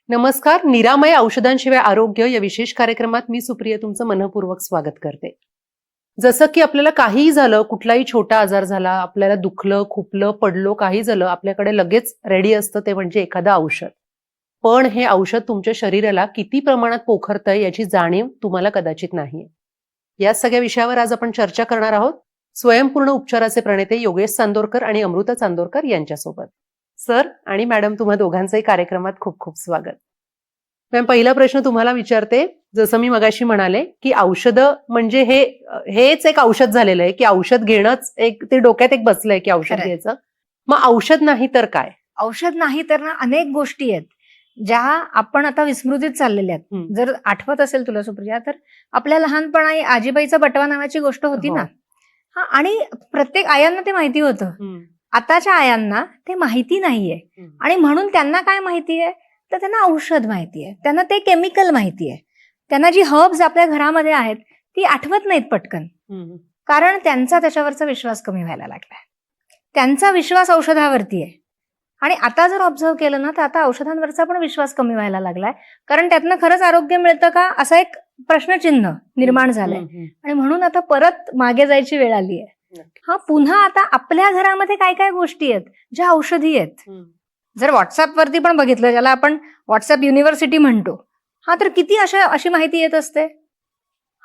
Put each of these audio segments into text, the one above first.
नमस्कार. निरामय औषधांशिवाय आरोग्य या विशेष कार्यक्रमात मी सुप्रिया तुमचं मनपूर्वक स्वागत करते. जसं की आपल्याला काहीही झालं, कुठलाही छोटा आजार झाला, आपल्याला दुखलं, खुपलं, पडलो, काही झालं, आपल्याकडे लगेच रेडी असतं ते म्हणजे एखादं औषध. पण हे औषध तुमच्या शरीराला किती प्रमाणात पोखरतंय याची जाणीव तुम्हाला कदाचित नाहीये. या सगळ्या विषयावर आज आपण चर्चा करणार आहोत स्वयंपूर्ण उपचाराचे प्रणेते योगेश चांदोरकर आणि अमृता चांदोरकर यांच्यासोबत. सर आणि मॅडम, तुम्हा दोघांचंही कार्यक्रमात खूप खूप स्वागत. मॅम, पहिला प्रश्न तुम्हाला विचारते. जसं मी मगाशी म्हणाले की औषधं म्हणजे हेच एक औषध झालेलं आहे की औषध घेणंच एक ते डोक्यात एक बसलंय की औषध खरंय. घ्यायचं. मग औषध नाही तर काय? औषध नाही तर ना अनेक गोष्टी आहेत ज्या आपण आता विस्मृतीत चाललेल्या आहेत. हम्म. जर आठवत असेल तुला सुप्रिया, तर आपल्या लहानपणी आजीबाईचा बटवा नावाची गोष्ट होती हो. ना. हा, आणि प्रत्येक आयांना ते माहिती होतं. हम्म. आताच्या आयांना ते माहिती नाहीये. हम्म. आणि म्हणून त्यांना काय माहितीये, तर त्यांना औषध माहितीये, त्यांना ते केमिकल माहितीये, त्यांना जी हर्ब्स आपल्या घरामध्ये आहेत ती आठवत नाहीत पटकन. हम्म. कारण त्यांचा त्याच्यावरचा विश्वास कमी व्हायला लागलाय. त्यांचा विश्वास औषधावरती आहे. आणि आता जर ऑब्झर्व केलं ना, तर आता औषधांवरचा पण विश्वास कमी व्हायला लागलाय. कारण त्यातनं खरंच आरोग्य मिळतं का, असा एक प्रश्नचिन्ह निर्माण झालंय. हम्म. आणि म्हणून आता परत मागे जायची वेळ आली आहे. नक्की. हा, पुन्हा आता आपल्या घरामध्ये काय काय गोष्टी आहेत ज्या औषधी आहेत. हम्म. जर व्हॉट्सअपवरती पण बघितलं, ज्याला आपण व्हॉट्सअप युनिव्हर्सिटी म्हणतो, हा, तर किती अशी माहिती येत असते.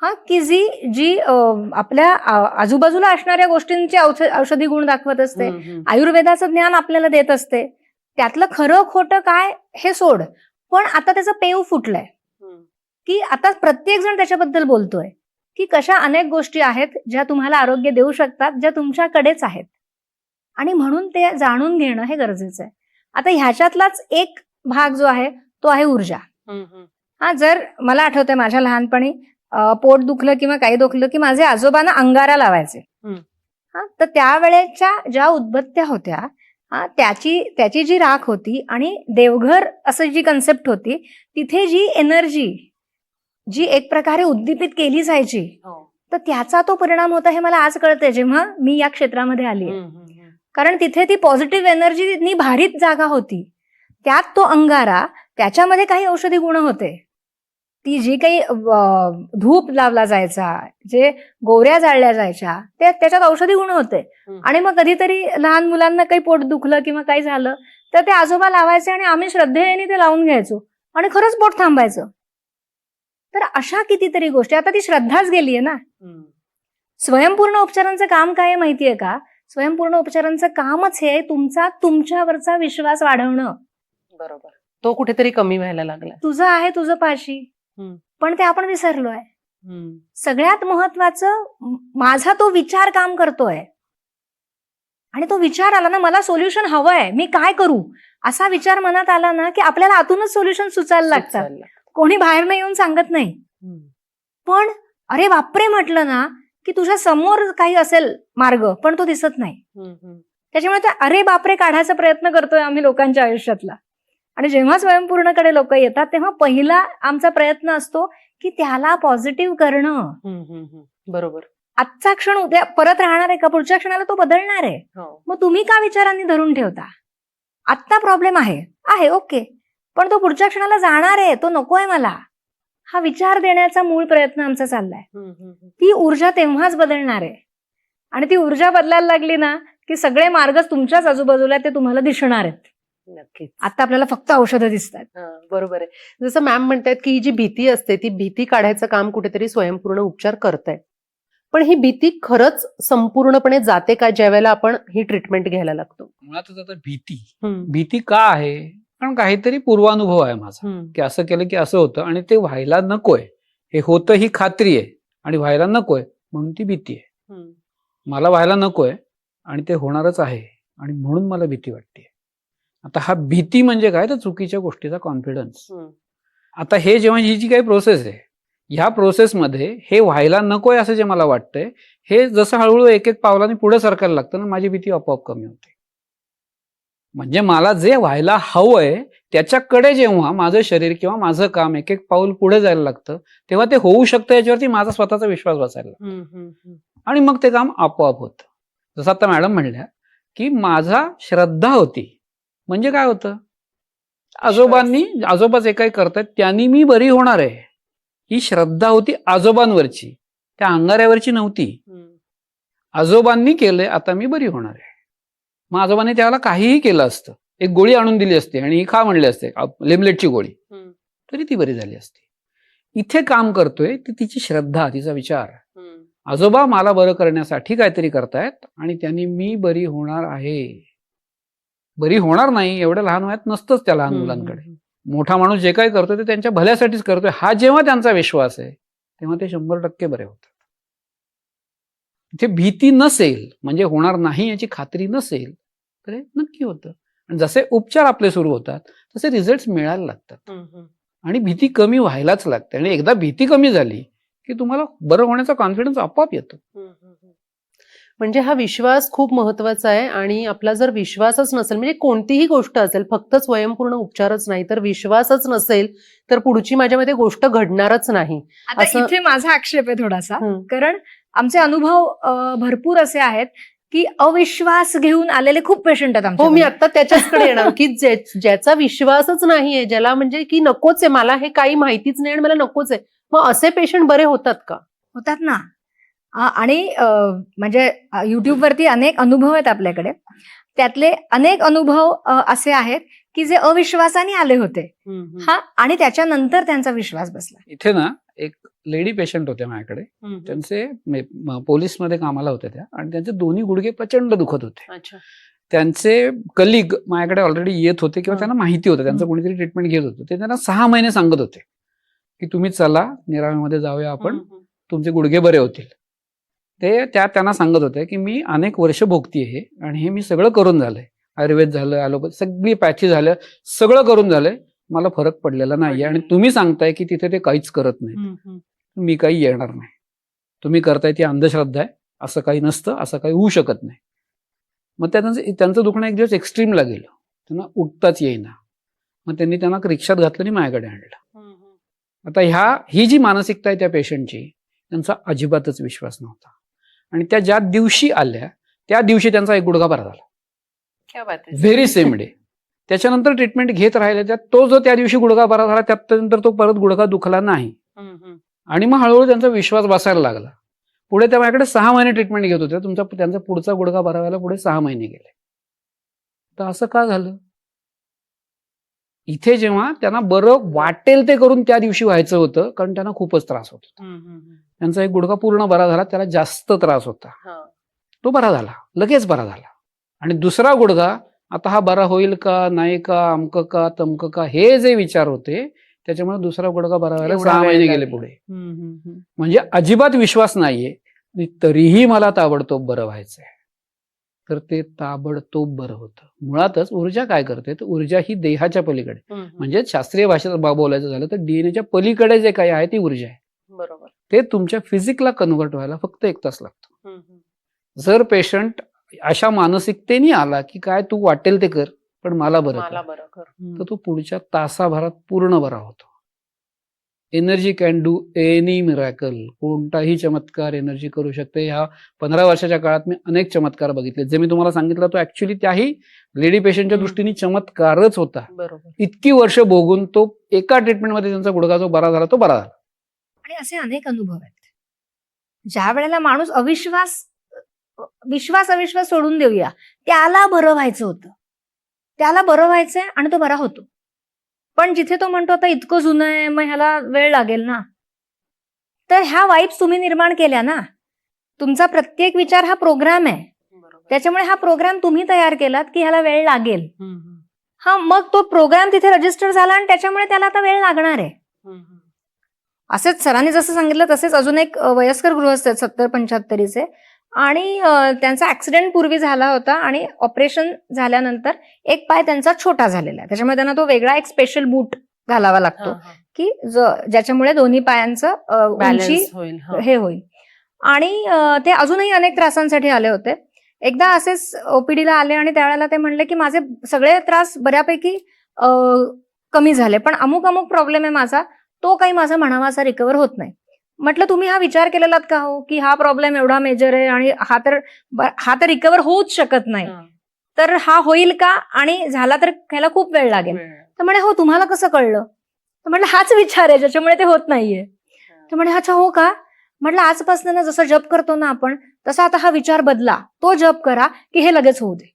हा, की जी आपल्या आजूबाजूला असणाऱ्या गोष्टींचे औषधी गुण दाखवत असते. हम्म. आयुर्वेदाचं ज्ञान आपल्याला देत असते. त्यातलं खरं खोटं काय हे सोड, पण आता त्याचं पेव फुटलंय हम्म. की आता प्रत्येक जण त्याच्याबद्दल बोलतोय की कशा अनेक गोष्टी आहेत ज्या तुम्हाला आरोग्य देऊ शकतात, ज्या तुमच्याकडेच आहेत. आणि म्हणून ते जाणून घेणं हे गरजेचं आहे. आता ह्याच्यातलाच एक भाग जो आहे तो आहे ऊर्जा. हम्म. हा, जर मला आठवतंय माझ्या लहानपणी पोट दुखलं किंवा काही दुखलं की माझे आजोबांना अंगारा लावायचे. हम्म. हा, तर त्यावेळेच्या ज्या उदबत्त्या होत्या, हा, त्याची जी राख होती आणि देवघर असं जी कन्सेप्ट होती, तिथे जी एनर्जी जी एक प्रकारे उद्दीपित केली जायची, हो. तर त्याचा तो परिणाम होता हे मला आज कळतंय जेव्हा मी या क्षेत्रामध्ये आली आहे. हम्म. कारण तिथे ती पॉझिटिव्ह एनर्जीनी भारीत जागा होती. त्यात तो अंगारा, त्याच्यामध्ये काही औषधी गुण होते. ती जी काही धूप लावला जायचा, जे गोवऱ्या जाळल्या जायच्या, त्याच्यात औषधी गुण होते. हम्म. आणि मग कधीतरी लहान मुलांना काही पोट दुखलं किंवा काही झालं तर ते आजोबा लावायचे आणि आम्ही श्रद्धेने ते लावून घ्यायचो आणि खरंच पोट थांबायचं. तर अशा कितीतरी गोष्टी, आता ती श्रद्धाच गेलीये ना. हम्म. स्वयंपूर्ण उपचारांचं काम काय आहे माहितीये का? स्वयंपूर्ण उपचारांचं कामच हे तुमच्यावरचा विश्वास वाढवणं. बरोबर. तो कुठेतरी कमी व्हायला लागला. तुझं आहे तुझं पाशी, हम्म. पण ते आपण विसरलोय. हम्म. सगळ्यात महत्वाचं, माझा तो विचार काम करतोय आणि तो विचार आला ना, मला सोल्युशन हवंय, मी काय करू, असा विचार मनात आला ना की आपल्याला आतूनच सोल्युशन सुचायला लागतात. कोणी बाहेर नाही येऊन सांगत नाही. हम्म. पण अरे बापरे म्हटलं ना की तुझ्या समोर काही असेल मार्ग, पण तो दिसत नाही. हम्म. त्याच्यामुळे ते अरे बापरे काढायचा प्रयत्न करतोय आम्ही लोकांच्या आयुष्यातला. आणि जेव्हा स्वयंपूर्णकडे लोक येतात तेव्हा पहिला आमचा प्रयत्न असतो की त्याला पॉझिटिव्ह करणं. बरोबर. आजचा क्षण उद्या परत राहणार आहे का? पुढच्या क्षणाला तो बदलणार आहे. हो. मग तुम्ही का विचारांनी धरून ठेवता? आत्ता प्रॉब्लेम आहे ओके, पण तो पुढच्या क्षणाला जाणार आहे, तो नकोय मला, हा विचार देण्याचा मूळ प्रयत्न आमचा चाललाय. ती ऊर्जा तेव्हाच बदलणार आहे. आणि ती ऊर्जा बदलायला लागली ना की सगळे मार्गच तुमच्याच आजूबाजूला ते तुम्हाला दिसणार आहेत. नक्कीच. आता आपल्याला फक्त औषधं दिसतात. बरोबर आहे. जसं मॅम म्हणतात की ही जी भीती असते ती भीती काढायचं काम कुठेतरी स्वयंपूर्ण उपचार करतायत. पण ही भीती खरंच संपूर्णपणे जाते का ज्यावेळेला आपण ही ट्रीटमेंट घ्यायला लागतो? मुळातच आता भीती का आहे? कारण काहीतरी पूर्वानुभव आहे माझा की असं केलं की असं होतं आणि ते व्हायला नकोय. हे होतं ही खात्री आहे आणि व्हायला नकोय म्हणून ती भीती आहे. मला व्हायला नकोय आणि ते होणारच आहे आणि म्हणून मला भीती वाटते. आता हा भीती म्हणजे काय? तर चुकीच्या गोष्टीचा कॉन्फिडन्स. आता हे जेव्हा ही जी काही प्रोसेस आहे, ह्या प्रोसेसमध्ये हे व्हायला नकोय असं जे मला वाटतंय, हे जसं हळूहळू एक एक पावलाने पुढे सरकायला लागतं ना, माझी भीती आपोआप कमी होते. म्हणजे मला जे व्हायला हवंय त्याच्याकडे जेव्हा माझं शरीर किंवा माझं काम एक एक पाऊल पुढे जायला लागतं, तेव्हा ते होऊ शकतं याच्यावरती माझा स्वतःचा विश्वास बसायला लागतो. आणि मग ते काम आपोआप होतं. जसं आता मॅडम म्हणल्या की माझा श्रद्धा होती. म्हणजे काय होतं? आजोबा जे काही करतायत त्यांनी मी बरी होणार आहे, ही श्रद्धा होती आजोबांवरची, त्या अंगाऱ्यावरची नव्हती. आजोबांनी केलंय, आता मी बरी होणार आहे. मग आजोबांनी त्याला काहीही केलं असतं, एक गोळी आणून दिली असते आणि ही खा म्हणले असते, लिमलेटची गोळी, तरी ती बरी झाली असती. इथे काम करतोय ती तिची श्रद्धा, तिचा विचार. आजोबा मला बरं करण्यासाठी काहीतरी करतायत आणि त्यांनी मी बरी होणार आहे. बरी होणार नाही एवढ्या लहान वयात नसतंच त्या लहान मुलांकडे. मोठा माणूस जे काही करतोय ते त्यांच्या भल्यासाठीच करतोय, हा जेव्हा त्यांचा विश्वास आहे तेव्हा ते 100% बरे होतात. इथे भीती नसेल, म्हणजे होणार नाही याची खात्री नसेल, तर हे नक्की होतं. आणि जसे उपचार आपले सुरू होतात तसे रिझल्ट मिळायला लागतात आणि भीती कमी व्हायलाच लागते. आणि एकदा भीती कमी झाली की तुम्हाला बरं होण्याचा कॉन्फिडन्स आपोआप येतो. म्हणजे हा विश्वास खूप महत्वाचा आहे. आणि आपला जर विश्वासच नसेल, म्हणजे कोणतीही गोष्ट असेल, फक्त स्वयंपूर्ण उपचारच नाही, तर विश्वासच नसेल तर पुढची माझ्यामध्ये गोष्ट घडणारच नाही. आता इथे माझा आक्षेप आहे थोडासा, कारण आमचे अनुभव भरपूर असे आहेत की अविश्वास घेऊन आलेले खूप पेशंट आहेत हो, मी आता त्याच्याचकडे येणार की ज्याचा विश्वासच नाहीये, ज्याला म्हणजे की नकोच आहे, मला हे काही माहितीच नाही आणि मला नकोच आहे, मग असे पेशंट बरे होतात का? होतात ना. आणि म्हणजे युट्यूबवरती अनेक अनुभव आहेत आपल्याकडे. त्यातले अनेक अनुभव असे आहेत की जे अविश्वासाने आले होते, हा, आणि त्याच्यानंतर त्यांचा विश्वास बसला. इथे ना एक लेडी पेशंट होते माझ्याकडे, त्यांचे पोलीसमध्ये कामाला होते त्या, आणि त्यांचे दोन्ही गुडघे प्रचंड दुखत होते. त्यांचे कलिग माझ्याकडे ऑलरेडी येत होते किंवा त्यांना माहिती होतं, त्यांचं कोणीतरी ट्रीटमेंट घेत होतं. ते त्यांना 6 महिने सांगत होते की तुम्ही चला निरामयमध्ये जाऊया आपण, तुमचे गुडघे बरे होतील. ते त्यांना सांगत होते की मी अनेक वर्ष भोगतीये हे, आणि हे मी सगळं करून झालंय, आयुर्वेद झालं, ॲलोपॅथी, सगळी पॅथी झालं, सगळं करून झालंय, मला फरक पडलेला नाहीये. आणि तुम्ही सांगताय की तिथे ते काहीच करत नाही, मी काही येणार नाही, तुम्ही करताय ती अंधश्रद्धा आहे, असं काही नसतं, असं काही होऊ शकत नाही. मग त्यांचं दुखणं एक दिवस एक्स्ट्रीमला गेलं, त्यांना उठताच येईना. मग त्यांनी त्यांना रिक्षात घातलं आणि माझ्याकडे आणलं. आता ही जी मानसिकता आहे त्या पेशंटची, त्यांचा अजिबातच विश्वास नव्हता. आणि त्या ज्या दिवशी आल्या त्या दिवशी त्यांचा एक गुडघा बरा झाला, व्हेरी सेम डे. त्याच्यानंतर ट्रीटमेंट घेत राहिले, त्यात तो जो त्या दिवशी गुडघा बरा झाला त्यानंतर तो परत गुडघा दुखला नाही. आणि मग हळूहळू त्यांचा विश्वास बसायला लागला. पुढे त्या माझ्याकडे 6 महिने ट्रीटमेंट घेत होते, त्यांचा पुढचा गुडघा बरा व्हायला पुढे 6 महिने गेले. तर असं का झालं? इथे जेव्हा त्यांना बरं वाटेल ते करून त्या दिवशी व्हायचं होतं, कारण त्यांना खूपच त्रास होत होता. त्यांचा एक गुडघा पूर्ण बरा झाला, त्याला जास्त त्रास होता, तो बरा झाला, लगेच बरा झाला. आणि दुसरा गुडघा, आता हा बरा होईल का नाही का, अमकं का तमकं का, हे जे विचार होते त्याच्यामुळे दुसरा गुडघा बरा व्हायला 6 महिने गेले पुढे. म्हणजे अजिबात विश्वास नाहीये, तरीही मला ताबडतोब बरं व्हायचंय. तर ते ताबडतोब बरं होतं. मुळातच ऊर्जा काय करते, तर ऊर्जा ही देहाच्या पलीकडे, म्हणजे शास्त्रीय भाषेत बोलायचं झालं तर डीएनएच्या पलीकडे जे काही आहे ती ऊर्जा आहे. बरोबर. ते तुमच्या फिजिकला कन्व्हर्ट व्हायला फक्त 1 तास लागतो. जर पेशंट अशा मानसिकतेने आला की काय तू वाटेल ते कर पण मला बरं कर, तर तो पुढच्या तासाभरात पूर्ण बरा होतो. Energy can do any miracle. कोणताही चमत्कार एनर्जी करू शकते. ह्या 15 वर्षाच्या काळात मी अनेक चमत्कार बघितले. जे मी तुम्हाला सांगितलं तो ऍक्च्युली त्याही लेडी पेशंटच्या दृष्टीने चमत्कारच होता. इतकी वर्ष भोगून तो एका ट्रीटमेंटमध्ये त्यांचा गुडघा जो बरा झाला तो बरा झाला. आणि असे अनेक अनुभव आहेत. ज्या वेळेला माणूस विश्वास सोडून देऊया, त्याला बरं व्हायचं होतं, त्याला बरं व्हायचंय आणि तो बरा होतो. पण जिथे तो म्हणतो आता इतकं जुनं आहे, मग ह्याला वेळ लागेल ना, तर ह्या वाईब्स तुम्ही निर्माण केल्या ना. तुमचा प्रत्येक विचार हा प्रोग्राम आहे, त्याच्यामुळे हा प्रोग्राम तुम्ही तयार केलात की ह्याला वेळ लागेल. हा, मग तो प्रोग्राम तिथे रजिस्टर झाला आणि त्याच्यामुळे त्याला आता वेळ लागणार आहे. असेच सरांनी जसं सांगितलं तसेच अजून एक वयस्कर गृहस्थ आहेत 70-75चे, आणि त्यांचा ऍक्सिडेंट पूर्वी झाला होता आणि ऑपरेशन झाल्यानंतर एक पाय त्यांचा छोटा झालेला आहे. त्याच्यामुळे त्यांना तो वेगळा एक स्पेशल बूट घालावा लागतो की ज्याच्यामुळे दोन्ही पायांचं उंची हे होईल. आणि ते अजूनही अनेक त्रासांसाठी आले होते. एकदा असेच ओपीडीला आले आणि त्यावेळेला ते म्हणले की माझे सगळे त्रास बऱ्यापैकी कमी झाले, पण अमुक प्रॉब्लेम आहे माझा, तो काही माझा म्हणावाचा रिकवर होत नाही. म्हटलं तुम्ही हा विचार केलेलात का हो की हा प्रॉब्लेम एवढा मेजर आहे आणि हा तर रिकवर होऊच शकत नाही, तर हा होईल का, आणि झाला तर ह्याला खूप वेळ लागेल. तर म्हणे हो तुम्हाला कसं कळलं? तर म्हटलं हाच विचार आहे ज्याच्यामुळे ते होत नाहीये. तर म्हणे अच्छा हो का? म्हटलं आजपासून ना जसं जप करतो ना आपण तसा आता हा विचार बदला, तो जप करा की हे लगेच होऊ दे.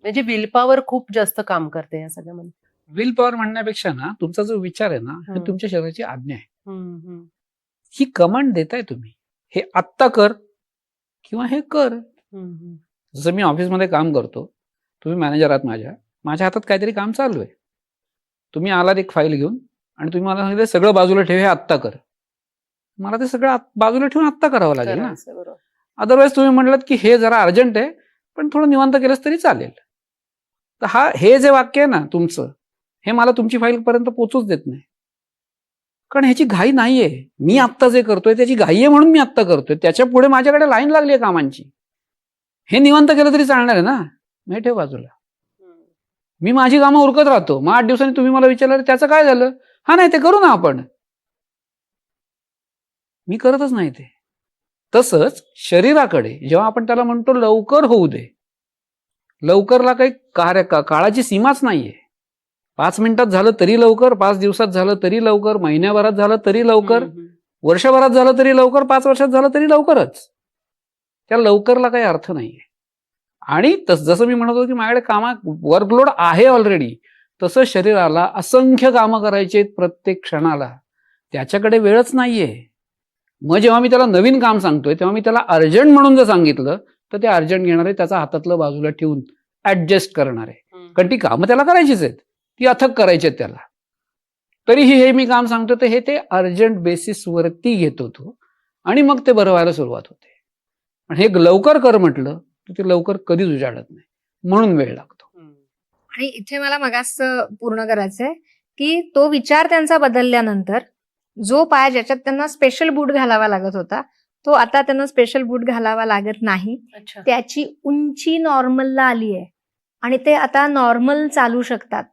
म्हणजे विल पॉवर खूप जास्त काम करते या सगळ्यामध्ये. विल पॉवर म्हणण्यापेक्षा ना तुमचा जो विचार आहे ना हे तुमच्या शरीराची आज्ञा आहे. ही कमांड देताय तुम्ही, हे आत्ता कर किंवा हे कर. जसं मी ऑफिसमध्ये काम करतो, तुम्ही मॅनेजर आहात माझ्या हातात काहीतरी काम चालू आहे. तुम्ही आलात एक फाईल घेऊन आणि तुम्ही मला सांगितलं सगळं बाजूला ठेव, हे आत्ता कर. मला ते सगळं बाजूला ठेवून आत्ता करावं लागेल ना. अदरवाईज तुम्ही म्हटलं की हे जरा अर्जंट आहे पण थोडं निवांत केलंच तरी चालेल. तर हे जे वाक्य आहे ना तुमचं, हे मला तुमची फाईल पर्यंत पोहोचूच देत नाही. कारण ह्याची घाई नाहीये. मी आत्ता जे करतोय त्याची घाई आहे म्हणून मी आत्ता करतोय. त्याच्या पुढे माझ्याकडे लाईन लागली आहे कामांची. हे निवांत केलं तरी चालणार आहे ना. नाही ठेव बाजूला. मी माझी कामं उरकत राहतो. मग 8 दिवसांनी तुम्ही मला विचारलं त्याचं काय झालं? हा नाही ते करू ना आपण. मी करतच नाही ते. तसंच शरीराकडे जेव्हा आपण त्याला म्हणतो लवकर होऊ दे, लवकरला काही काळाची सीमाच नाहीये. 5 मिनिटात झालं तरी लवकर, 5 दिवसात झालं तरी लवकर, महिन्याभरात झालं तरी लवकर, वर्षभरात झालं तरी लवकर, 5 वर्षात झालं तरी लवकरच. त्या लवकरला काही अर्थ नाहीये. आणि जसं मी म्हणत होतो की माझ्याकडे वर्कलोड आहे ऑलरेडी, तसं शरीराला असंख्य कामं करायची आहेत प्रत्येक क्षणाला. त्याच्याकडे वेळच नाहीये. मग जेव्हा मी त्याला नवीन काम सांगतोय तेव्हा मी त्याला अर्जंट म्हणून जर सांगितलं तर ते अर्जंट घेणार आहे, त्याचा हातातलं बाजूला ठेवून ऍडजस्ट करणार आहे. कारण ती कामं त्याला करायचीच आहेत, ती अथक करायची आहेत त्याला. तरीही हे मी काम सांगतो तर हे ते अर्जंट बेसिसवरती घेतो तो आणि मग ते बरं व्हायला सुरुवात होते. पण हे लवकर कर म्हटलं तर ते लवकर कधीच उजाडत नाही, म्हणून वेळ लागतो. आणि इथे मला मगाच पूर्ण करायचंय की तो विचार त्यांचा बदलल्यानंतर जो पाय ज्याच्यात त्यांना स्पेशल बूट घालावा लागत होता तो आता त्यांना स्पेशल बूट घालावा लागत नाही. त्याची उंची नॉर्मलला आली आहे आणि ते आता नॉर्मल चालू शकतात.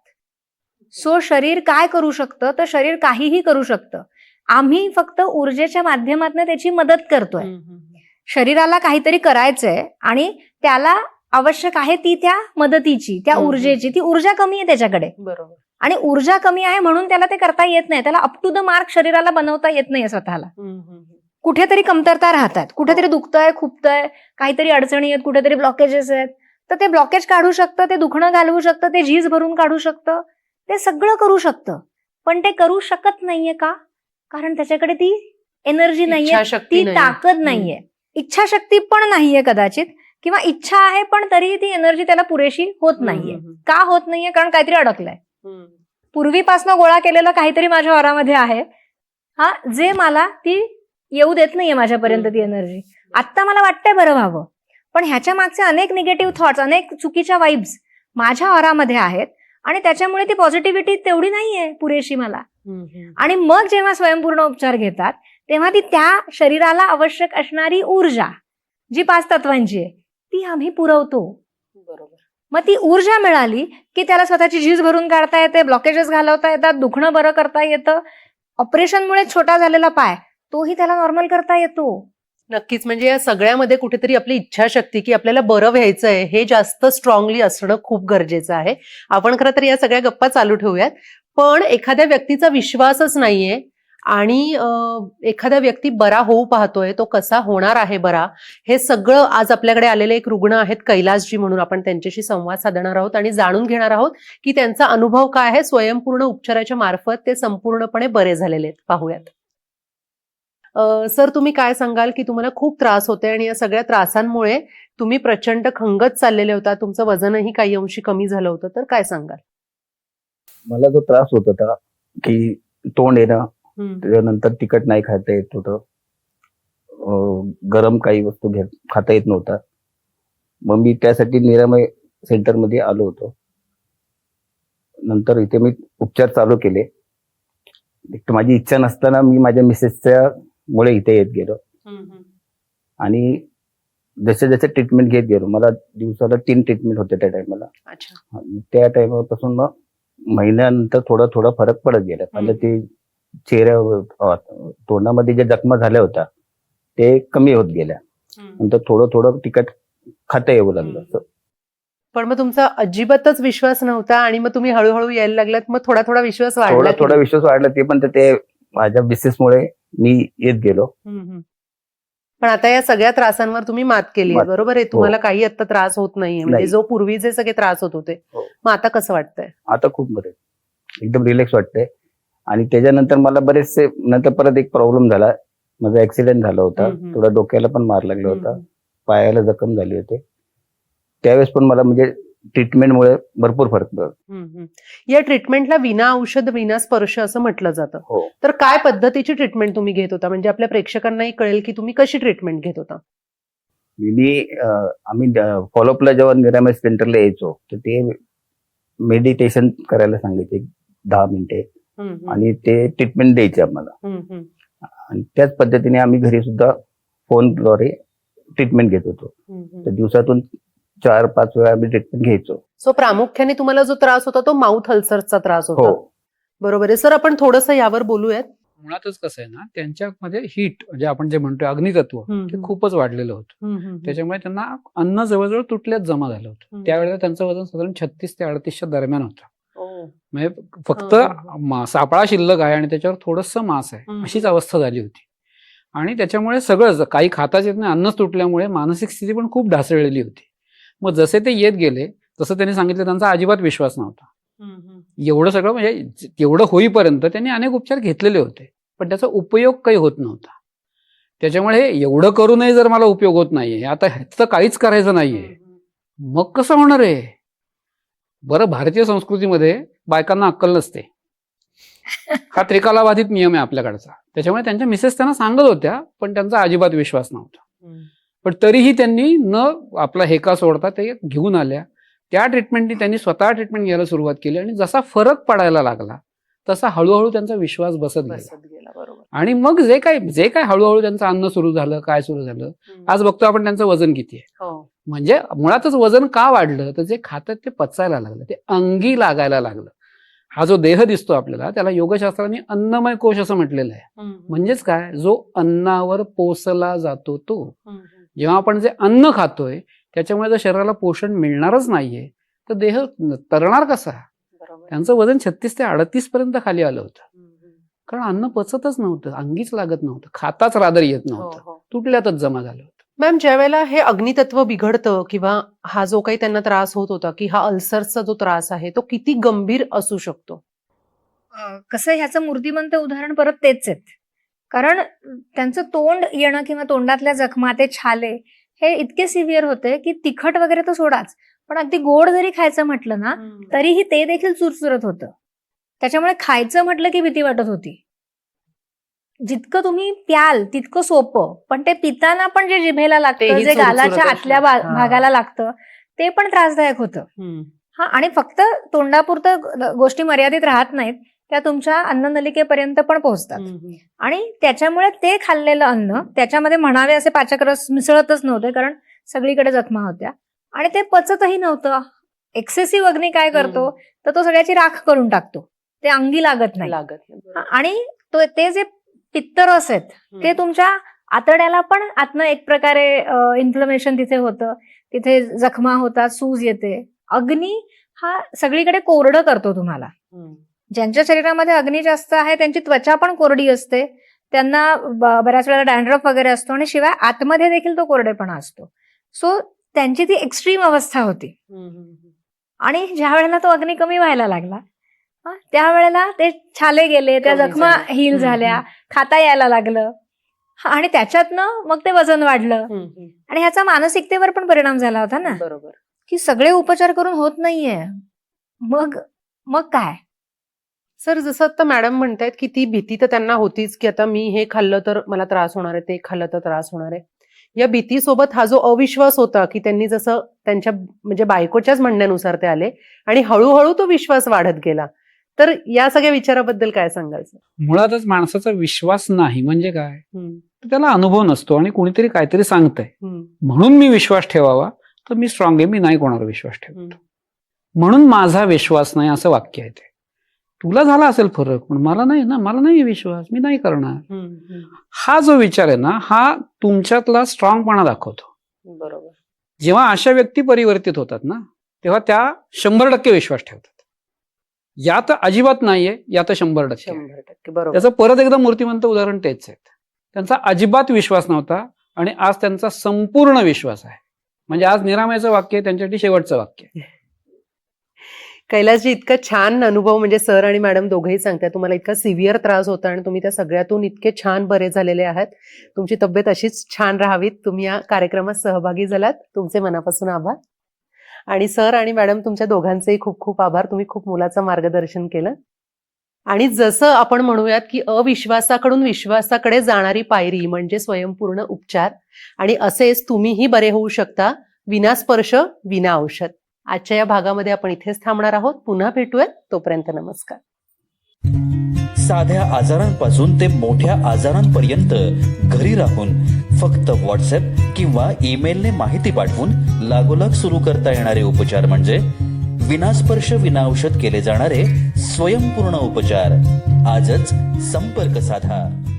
सो शरीर काय करू शकतं? तर शरीर काहीही करू शकतं. आम्ही फक्त ऊर्जेच्या माध्यमातून त्याची मदत करतोय. शरीराला काहीतरी करायचंय आणि त्याला आवश्यक आहे ती त्या मदतीची, त्या ऊर्जेची. ती ऊर्जा कमी आहे त्याच्याकडे. बरोबर. आणि ऊर्जा कमी आहे म्हणून त्याला ते करता येत नाही. त्याला अप टू द मार्क शरीराला बनवता येत नाही स्वतःला. कुठेतरी कमतरता राहतात, कुठेतरी दुखतंय, खुपतंय, काहीतरी अडचणी आहेत, कुठेतरी ब्लॉकेजेस आहेत. तर ते ब्लॉकेज काढू शकतं, ते दुखणं घालवू शकतं, ते झीज भरून काढू शकतं, ते सगळं करू शकतं. पण ते करू शकत नाहीये का? कारण त्याच्याकडे ती एनर्जी नाहीये, ती ताकद नाहीये, इच्छाशक्ती पण नाहीये कदाचित, किंवा इच्छा आहे पण तरी ती एनर्जी त्याला पुरेशी होत नाहीये. का होत नाहीये? कारण काहीतरी अडकलंय. पूर्वीपासून गोळा केलेलं काहीतरी माझ्या वरामध्ये आहे, हा, जे मला ती येऊ देत नाहीये माझ्यापर्यंत ती एनर्जी. आत्ता मला वाटतंय बरं व्हावं, पण ह्याच्या मागचे अनेक निगेटिव्ह थॉट्स, अनेक चुकीच्या वाईब्स माझ्या वरामध्ये आहेत आणि त्याच्यामुळे ती पॉझिटिव्हिटी तेवढी नाहीये पुरेशी मला. आणि मग जेव्हा स्वयंपूर्ण उपचार घेतात तेव्हा ती त्या शरीराला आवश्यक असणारी ऊर्जा जी 5 तत्वांची आहे ती आम्ही पुरवतो. बरोबर. मग ती ऊर्जा मिळाली की त्याला स्वतःची झीज भरून काढता येते, ब्लॉकेजेस घालवता येतात, दुखणं बरं करता येतं. ऑपरेशनमुळे छोटा झालेला पाय तोही त्याला नॉर्मल करता येतो. नक्कीच. म्हणजे या सगळ्यामध्ये कुठेतरी आपली इच्छाशक्ती की आपल्याला बरं व्हायचंय हे जास्त स्ट्रॉंगली असणं खूप गरजेचं आहे. आपण खरं तर या सगळ्या गप्पा चालू ठेवूयात. पण एखाद्या व्यक्तीचा विश्वासच नाहीये आणि एखादा व्यक्ती बरा होऊ पाहतोय, तो कसा होणार आहे बरा, हे सगळं आज आपल्याकडे आलेले एक रुग्ण आहेत कैलासजी म्हणून, आपण त्यांच्याशी संवाद साधणार आहोत आणि जाणून घेणार आहोत की त्यांचा अनुभव काय आहे. स्वयंपूर्ण उपचाराच्या मार्फत ते संपूर्णपणे बरे झालेले आहेत. पाहूयात. सर, तुम्ही काय सांगाल की तुम्हाला खूप त्रास होते आणि या सगळ्या त्रासांमुळे तुम्ही प्रचंड खंगत चाललेले होता, तुमचं वजनही काही अंशी कमी झालं होतं, तर काय सांगाल? मला जो त्रास होत होता की तोंड येणं, त्याच्यानंतर तिखट नाही खाता येत होतं, गरम काही वस्तू खाता येत नव्हता. मग मी त्यासाठी निरामय सेंटरमध्ये आलो होतो. नंतर इथे मी उपचार चालू केले. माझी इच्छा नसताना मी माझ्या मिसेसच्या मुळे इथे येत गेलो आणि जसे जसे ट्रीटमेंट घेत गेलो, मला दिवसाला 3 ट्रीटमेंट होते त्या टाइमला. त्या टाइमपासून मग महिन्यानंतर थोडा थोडा फरक पडत गेला. म्हणजे ते चेहऱ्यावर, तोंडामध्ये ज्या जखमा झाल्या होत्या ते कमी होत गेल्या. नंतर थोडं थोडं तिखट खाता येऊ लागलं. पण मग तुमचा अजिबातच विश्वास नव्हता आणि मग तुम्ही हळूहळू यायला लागलात, मग थोडा थोडा विश्वास वाढला थोडा की थोडा नाही? विश्वास वाढला, ते पण ते माझ्या बिझनेसमुळे मी येत गेलो. पण आता या सगळ्या त्रासांवर तुम्ही मात केली आहे, मात- बरोबर आहे? तुम्हाला काही आता त्रास होत नाहीये, म्हणजे नाही. जो पूर्वीचे सगळे त्रास होत होते. हो. मग आता कसं वाटतंय? आता खूप बरे, एकदम रिलॅक्स वाटतंय. आणि त्याच्यानंतर मला बरेचसे नंतर परत एक प्रॉब्लेम झाला. माझा ऍक्सिडेंट झाला होता, थोडा डोक्याला पण मार लागला होता, पायाला जखम झाली होती. त्यावेळेस पण मला म्हणजे ट्रीटमेंटमुळे भरपूर फरक पडला. या ट्रीटमेंटला विना औषध विना स्पर्श असं म्हटलं जातं. हो. तर काय पद्धतीची ट्रीटमेंट तुम्ही घेत होता, म्हणजे आपल्या प्रेक्षकांनाही कळेल की तुम्ही कशी ट्रीटमेंट घेत होता? आम्ही फॉलोअपला जेव्हा निरामय सेंटरला यायचो तर ते मेडिटेशन करायला सांगायचे 10 मिनिटे आणि ते ट्रीटमेंट द्यायचे आम्हाला. आणि त्याच पद्धतीने आम्ही घरी सुद्धा फोनद्वारे ट्रीटमेंट घेत होतो. तर दिवसातून 4-5 वेळा आम्ही ट्रीटमेंट घ्यायचो. सो प्रामुख्याने तुम्हाला जो त्रास होता तो माउथ अल्सरचा त्रास होता. हो. बरोबर आहे सर, आपण थोडंसं यावर बोलूयात. मुळातच कसं आहे ना, त्यांच्यामध्ये हीट म्हणजे आपण जे म्हणतोय अग्नितत्व ते खूपच वाढलेलं होतं. त्याच्यामुळे त्यांना अन्न जवळजवळ तुटल्यात जमा झालं होतं. त्यावेळेला त्यांचं वजन साधारण 36 ते 38च्या दरम्यान होतं. म्हणजे फक्त सापळा शिल्लक आहे आणि त्याच्यावर थोडंसं मांस आहे, अशीच अवस्था झाली होती. आणि त्याच्यामुळे सगळंच काही खाताच येत नाही, अन्नच तुटल्यामुळे मानसिक स्थिती पण खूप ढासळलेली होती. मग जसे ते येत गेले तसं त्यांनी सांगितलं त्यांचा अजिबात विश्वास नव्हता. एवढं सगळं म्हणजे तेवढं होईपर्यंत त्यांनी अनेक उपचार घेतलेले होते, पण त्याचा उपयोग काही होत नव्हता. त्याच्यामुळे एवढं करूनही जर मला उपयोग होत नाहीये, आता ह्याचं काहीच करायचं नाहीये, मग कसं होणार आहे? बरं, भारतीय संस्कृतीमध्ये बायकांना अक्कल नसते, हा त्रिकालाबाधित नियम आहे आपल्याकडचा. त्याच्यामुळे त्यांच्या मिसेस त्यांना सांगत होत्या, पण त्यांचा अजिबात विश्वास नव्हता. पण तरीही त्यांनी न आपला हेका सोडता ते घेऊन आल्या. त्या ट्रीटमेंटनी त्यांनी स्वतः ट्रीटमेंट घ्यायला सुरुवात केली आणि जसा फरक पडायला लागला तसा हळूहळू त्यांचा विश्वास बसत गेला. बरोबर. आणि मग जे काय हळूहळू त्यांचं अन्न सुरू झालं, काय सुरू झालं, आज बघतो आपण त्यांचं वजन किती आहे. म्हणजे मुळातच वजन का वाढलं, तर जे खातात ते पचायला लागलं, ते अंगी लागायला लागलं. हा जो देह दिसतो आपल्याला त्याला योगशास्त्राने अन्नमय कोश असं म्हटलेलं आहे. म्हणजेच काय, जो अन्नावर पोसला जातो तो. जेव्हा आपण जे अन्न खातोय त्याच्यामुळे जर शरीराला पोषण मिळणारच नाहीये तर देह तरणार कसा? त्यांचं वजन 36 ते 38 पर्यंत खाली आलं होतं, कारण अन्न पचतच नव्हतं, अंगीच लागत नव्हतं, खाताच रादर येत नव्हतं, तुटल्यातच जमा झालं होतं. मॅम, ज्या वेळेला हे अग्नितत्व बिघडतं किंवा हा जो काही त्यांना त्रास होत होता की हा अल्सरचा जो त्रास आहे तो किती गंभीर असू शकतो? कसं ह्याचं मूर्तिमंत उदाहरण परत तेच आहेत. कारण त्यांचं तोंड येणं किंवा तोंडातल्या जखमा, ते छाले हे इतके सिव्हिअर होते की तिखट वगैरे तर सोडाच, पण अगदी गोड जरी खायचं म्हटलं ना तरीही ते देखील चुरचुरत होतं. त्याच्यामुळे खायचं म्हटलं की भीती वाटत होती. जितकं तुम्ही प्याल तितकं सोपं, पण ते पिताना पण जे जिभेला लागतं, तेही जे गालाच्या चुरचुरत आतल्या असणार. भागाला लागतं ते पण त्रासदायक होतं. हा, आणि फक्त तोंडापुरतं गोष्टी मर्यादित राहत नाहीत, त्या तुमच्या अन्ननलिकेपर्यंत पण पोहोचतात. आणि त्याच्यामुळे ते खाल्लेलं अन्न त्याच्यामध्ये म्हणावे असे पाचक रस मिसळतच नव्हते, कारण सगळीकडे जखमा होत्या आणि ते पचतही नव्हतं. एक्सेसिव्ह अग्नी काय करतो तर तो सगळ्याची राख करून टाकतो, ते अंगी लागत नाही. आणि ते जे पित्तरस आहेत ते तुमच्या आतड्याला पण आतनं एक प्रकारे इन्फ्लमेशन तिथे होतं, तिथे जखमा होतात, सूज येते. अग्नी हा सगळीकडे कोरडं करतो तुम्हाला. ज्यांच्या शरीरामध्ये अग्नी जास्त आहे त्यांची त्वचा पण कोरडी असते, त्यांना बऱ्याच वेळेला डॅन्ड्रफ वगैरे असतो आणि शिवाय आतमध्ये देखील तो कोरडेपणा असतो. सो त्यांची ती एक्स्ट्रीम अवस्था होती. आणि ज्या वेळेला तो अग्नी कमी व्हायला लागला त्यावेळेला ते छाले गेले, त्या जखमा हील झाल्या, खाता यायला लागलं आणि त्याच्यातनं मग ते वजन वाढलं आणि ह्याचा मानसिकतेवर पण परिणाम झाला होता ना. बरोबर, की सगळे उपचार करून होत नाहीये, मग काय? सर, जसं आता मॅडम म्हणतायत की ती भीती तर त्यांना होतीच की आता मी हे खाल्लं तर मला त्रास होणार आहे, ते खाल्लं तर त्रास होणार आहे. या भीतीसोबत हा जो अविश्वास होता की त्यांनी जसं त्यांच्या म्हणजे बायकोच्याच म्हणण्यानुसार ते आले आणि हळूहळू तो विश्वास वाढत गेला, तर या सगळ्या विचाराबद्दल काय सांगाल सर? मुळातच माणसाचा विश्वास नाही म्हणजे काय, त्याला अनुभव नसतो आणि कोणीतरी काहीतरी सांगतंय म्हणून मी विश्वास ठेवावा, तर मी स्ट्रॉंग आहे, मी नाही कोणावर विश्वास ठेवतो. म्हणून माझा विश्वास नाही असं वाक्य आहे ते. तुला झाला असेल फरक, पण मला नाही ना, मला नाही विश्वास, मी नाही करणार. हा जो विचार आहे ना, हा तुमच्यातला स्ट्रॉंगपणा दाखवतो. बरोबर. जेव्हा अशा व्यक्ती परिवर्तित होतात ना, तेव्हा त्या 100% विश्वास ठेवतात. यात अजिबात नाहीये, यात 100%. 100% बरोबर. त्याचं परत एकदा मूर्तिमंत उदाहरण तेच आहेत. त्यांचा अजिबात विश्वास नव्हता आणि आज त्यांचा संपूर्ण विश्वास आहे. म्हणजे आज निरामयाचं वाक्य आहे त्यांच्यासाठी शेवटचं वाक्य आहे. कैलासजी, इतका छान अनुभव, म्हणजे सर आणि मॅडम दोघेही सांगतात तुम्हाला इतका सिव्हिअर त्रास होता आणि तुम्ही त्या सगळ्यातून इतके छान बरे झालेले आहात. तुमची तब्येत अशीच छान राहावीत. तुम्ही या कार्यक्रमात सहभागी झालात, तुमचे मनापासून आभार. आणि सर आणि मॅडम, तुमच्या दोघांचेही खूप खूप आभार. तुम्ही खूप मोलाचं मार्गदर्शन केलं. आणि जसं आपण म्हणूयात की अविश्वासाकडून विश्वासाकडे जाणारी पायरी म्हणजे स्वयंपूर्ण उपचार, आणि असेच तुम्हीही बरे होऊ शकता विना स्पर्श, विना औषध. आजच्या या भागामध्ये आपण इथेच थांबणार आहोत. पुन्हा भेटूयात. तोपर्यंत नमस्कार. साध्या आजारांपासून ते मोठ्या आजारांपर्यंत घरी राहून फक्त व्हॉट्सअप किंवा ईमेलने माहिती पाठवून लागोलाग सुरू करता येणारे उपचार म्हणजे विनास्पर्श विनाऔषध केले जाणारे स्वयंपूर्ण उपचार. आजच संपर्क साधा.